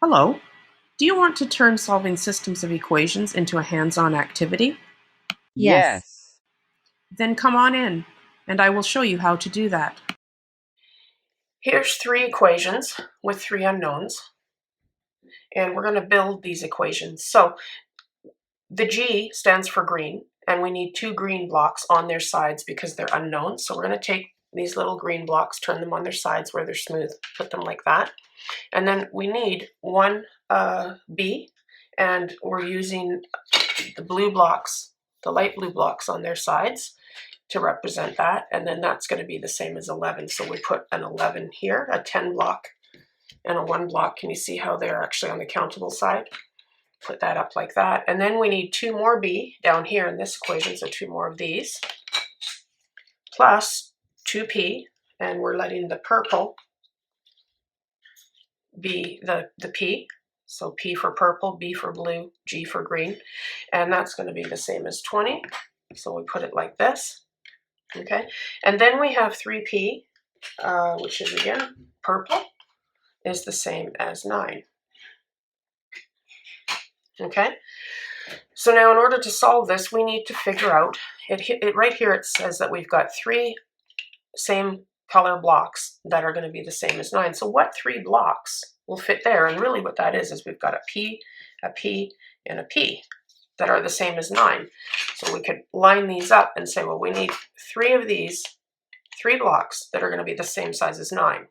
Hello. Do you want to turn solving systems of equations into a hands-on activity? Yes. Yes. Then come on in, and I will show you how to do that. Here's three equations with three unknowns, and we're going to build these equations. So the G stands for green, and we need two green blocks on their sides because they're unknown. So we're going to take these little green blocks, turn them on their sides where they're smooth, put them like that. And then we need one B, and we're using the blue blocks, the light blue blocks on their sides to represent that. And then that's going to be the same as 11. So we put an 11 here, a 10 block, and a 1 block. Can you see how they're actually on the countable side? Put that up like that. And then we need two more B down here in this equation, so two more of these, plus 2P, and we're letting the purple be the P. So P for purple, B for blue, G for green. And that's going to be the same as 20. So we put it like this. Okay. And then we have 3P, which is again purple, is the same as 9. Okay. So now in order to solve this, we need to figure out, right here it says that we've got three same color blocks that are going to be the same as 9. So what three blocks will fit there? And really what that is we've got a P, and a P that are the same as 9. So we could line these up and say, well, we need three of these, three blocks that are going to be the same size as 9.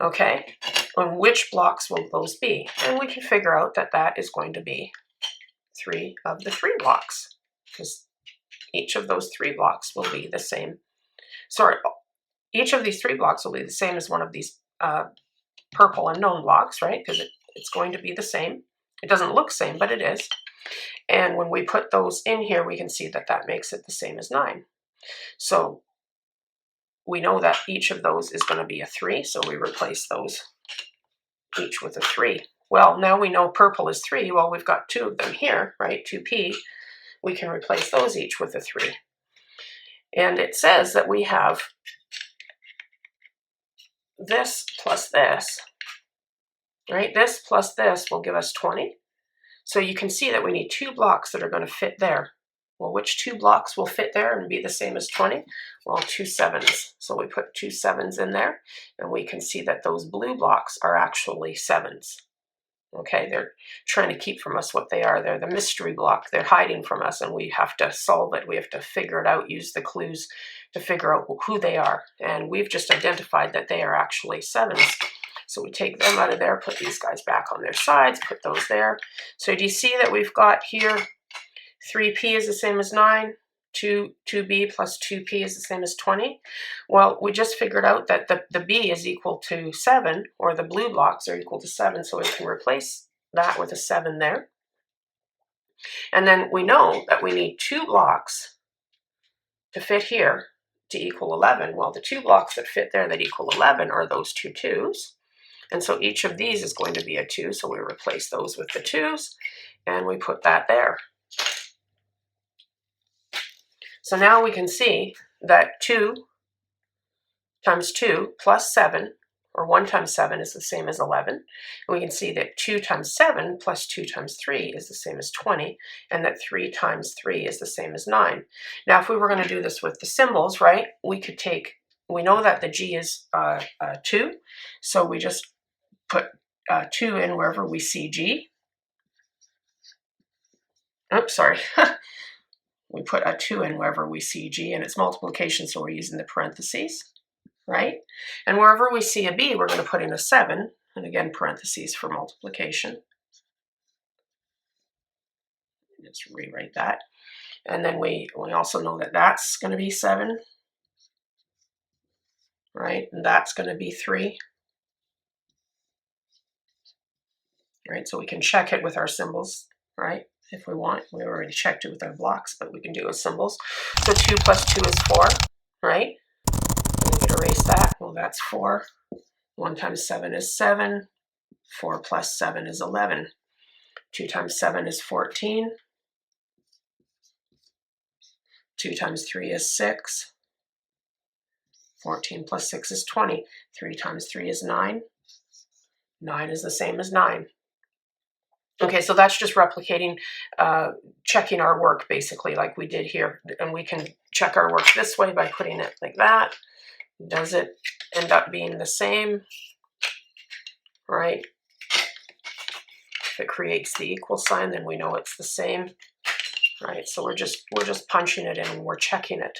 Okay, and which blocks will those be? And we can figure out that that is going to be 3 of the 3 blocks, because each of those 3 blocks will be the same. Sorry, each of these 3 blocks will be the same as one of these purple unknown blocks, right? Because it's going to be the same. It doesn't look same, but it is. And when we put those in here, we can see that that makes it the same as 9. So we know that each of those is going to be a 3, so we replace those each with a 3. Well, now we know purple is 3. Well, we've got 2 of them here, right? 2P. We can replace those each with a 3. And it says that we have this plus this, right? This plus this will give us 20. So you can see that we need 2 blocks that are going to fit there. Well, which 2 blocks will fit there and be the same as 20? Well, 2 7s. So we put 2 7s in there, and we can see that those blue blocks are actually 7s. Okay, they're trying to keep from us what they are. They're the mystery block. They're hiding from us, and we have to solve it. We have to figure it out, use the clues to figure out who they are. And we've just identified that they are actually 7s. So we take them out of there, put these guys back on their sides, put those there. So do you see that we've got here 3P is the same as 9, 2B plus 2P is the same as 20? Well, we just figured out that the B is equal to 7, or the blue blocks are equal to 7, so we can replace that with a 7 there. And then we know that we need 2 blocks to fit here to equal 11. Well, the 2 blocks that fit there that equal 11 are those 2 2s. And so each of these is going to be a 2, so we replace those with the 2s, and we put that there. So now we can see that 2 times 2 plus 7, or 1 times 7 is the same as 11. And we can see that 2 times 7 plus 2 times 3 is the same as 20, and that 3 times 3 is the same as 9. Now, if we were going to do this with the symbols, right, we could take, we know that the G is 2, so we just put 2 in wherever we see G. Oops, sorry. We put a 2 in wherever we see G, and it's multiplication, so we're using the parentheses, right? And wherever we see a B, we're going to put in a 7, and again, parentheses for multiplication. Just rewrite that. And then we also know that that's going to be 7, right? And that's going to be 3. Right, so we can check it with our symbols, right? If we want, we already checked it with our blocks, but we can do it with symbols. So 2 plus 2 is 4, right? We could erase that. Well, that's 4. 1 times 7 is 7. 4 plus 7 is 11. 2 times 7 is 14. 2 times 3 is 6. 14 plus 6 is 20. 3 times 3 is 9. 9 is the same as 9. Okay, so that's just replicating, checking our work basically like we did here. And we can check our work this way by putting it like that. Does it end up being the same, right? If it creates the equal sign, then we know it's the same, right? So we're just punching it in and we're checking it.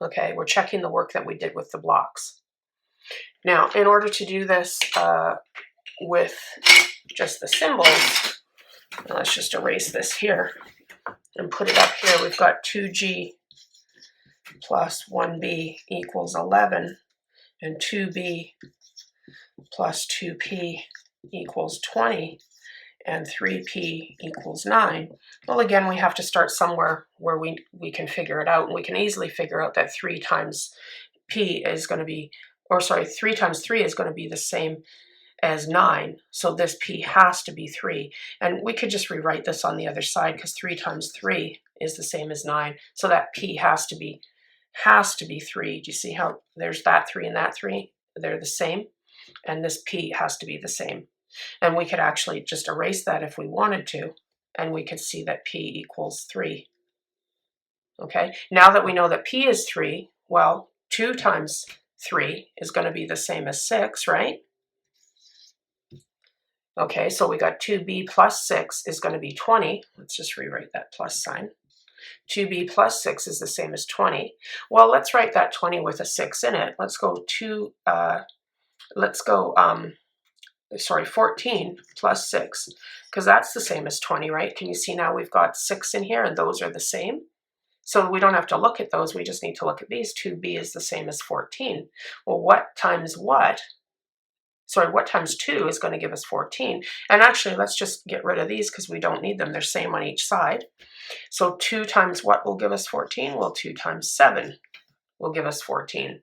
Okay, we're checking the work that we did with the blocks. Now, in order to do this with just the symbols, let's just erase this here and put it up here. We've got 2g plus 1b equals 11, and 2b plus 2p equals 20, and 3p equals 9. Well, again, we have to start somewhere where we can figure it out, and we can easily figure out that 3 times p is going to be, or sorry, 3 times 3 is going to be the same as 9. So this p has to be 3. And we could just rewrite this on the other side, because 3 times 3 is the same as 9. So that p has to be 3. Do you see how there's that 3 and that 3? They're the same. And this p has to be the same. And we could actually just erase that if we wanted to, and we could see that p equals 3. Okay, now that we know that p is 3, well, 2 times 3 is going to be the same as 6, right? Okay, so we got 2b plus 6 is going to be 20. Let's just rewrite that plus sign. 2b plus 6 is the same as 20. Well, let's write that 20 with a 6 in it. Let's go 14 plus 6, because that's the same as 20, right? Can you see now we've got 6 in here and those are the same? So we don't have to look at those, we just need to look at these. 2b is the same as 14. Well, what times what? Sorry, what times 2 is going to give us 14? And actually, let's just get rid of these because we don't need them. They're same on each side. So 2 times what will give us 14? Well, 2 times 7 will give us 14,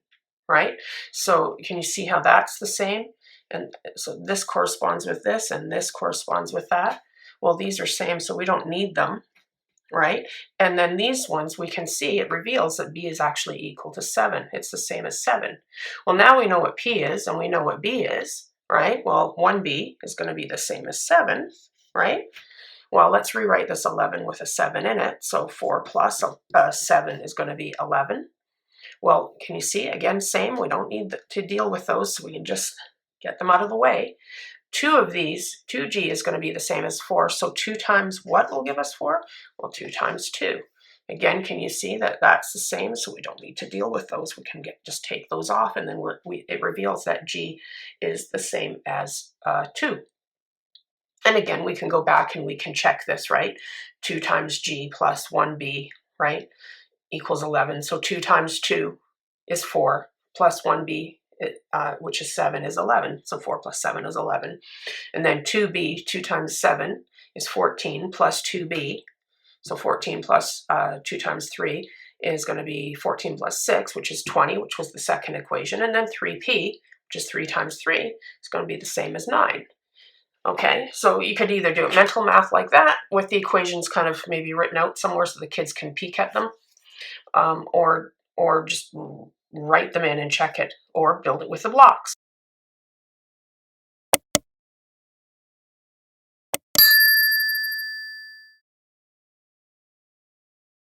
right? So can you see how that's the same? And so this corresponds with this, and this corresponds with that. Well, these are same, so we don't need them, right? And then these ones, we can see it reveals that b is actually equal to 7. It's the same as 7. Well, now we know what p is, and we know what b is, right? Well, 1b is going to be the same as 7, right? Well, let's rewrite this 11 with a 7 in it. So 4 plus 7 is going to be 11. Well, can you see? Again, same. We don't need to deal with those, so we can just get them out of the way. 2 of these, 2g is going to be the same as 4. So 2 times what will give us 4? Well, 2 times 2. Again, can you see that that's the same? So we don't need to deal with those. We can just take those off, and then it reveals that g is the same as 2. And again, we can go back and we can check this, right? 2 times g plus 1b, right, equals 11. So 2 times 2 is 4, plus 1b, which is 7, is 11. So 4 plus 7 is 11. And then 2b, 2 times 7 is 14, plus 2b. So 14 plus 2 times 3 is going to be 14 plus 6, which is 20, which was the second equation. And then 3p, which is 3 times 3, is going to be the same as 9. Okay, so you could either do mental math like that, with the equations kind of maybe written out somewhere so the kids can peek at them, or just write them in and check it, or build it with the blocks.